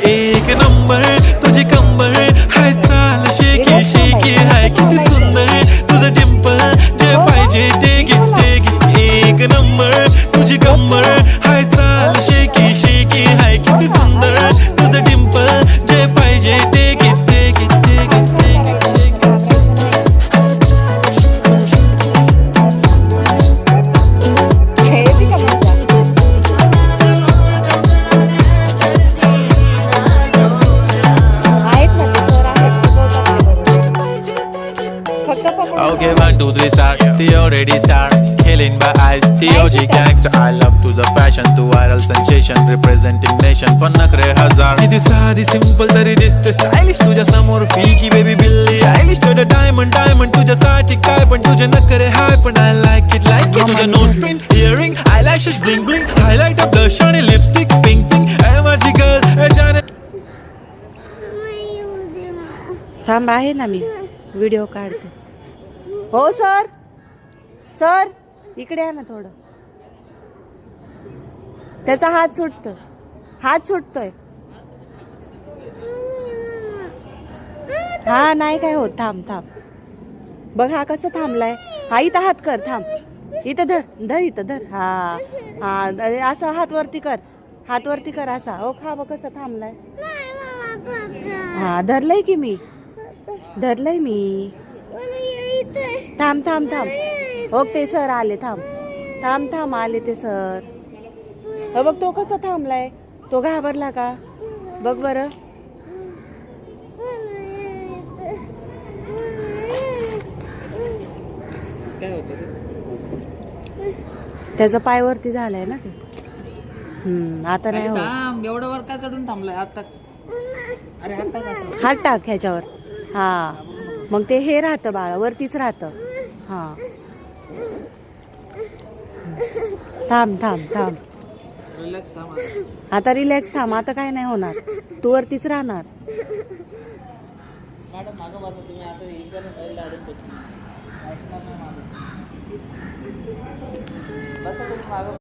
एक नंबर तुझी कंबर हाय चाल शेकी शेकी हाय किती सुंदर तुझं डिंपल जे पाहिजे ते घे एक नंबर तुझी कंबर हाय चाल शेकी शेकी हाय किती सुंदर तुझं डिंपल जे पाहिजे ते घे Okay, 1, 2, 3, start. The already start. Killing my eyes. TOG gangster. I love to the passion, to viral sensation, representing nation. पण नखरे हजार. किती साधी simple तरी दिसते stylish. तुझ्या समोर फीकी baby बिल्ली आयलिश. तुझं diamond तुझ्यासाठी काय पण तुझे नखरे हाय पण I like it. तुझं nose pin, earring, eyelashes bling bling, highlight of blush आणि lipstick pink pink. ऐ माझी girl, ऐ जाने. थांब आहे ना मी व्हिडिओ काढते. हो सर, सर इकडे आहे ना थोडं. त्याचा हात सुटतोय. हा नाही काय होत. थांब बघ हा कसं थांबलाय. हा इथं हात कर. थांब इथं धर इथं धर. हा असं हात वरती कर असा. हो खा बघ कसं थांबलाय. हा धरलंय की मी. थांब ओके सर आले. थांब आले ते सर. हो बघ तो कसा थांबलाय. तो घाबरला का बघ बरं. त्याचा पाय वरती झालाय ना ते. आता नाही होत. एवढं वर का चढून थांबलाय आता. अरे हात टाक ह्याच्यावर. हा मग ते हे राहतं बाळा वरतीच राहतं. हा थांब रिलॅक्स थांब. आता रिलॅक्स थांब. आता काय नाही होणार. तू वरतीच राहणार. मॅडम मागं बसा तुम्ही. आता इकडनं पहिला अडून बसा तुम्ही मागं.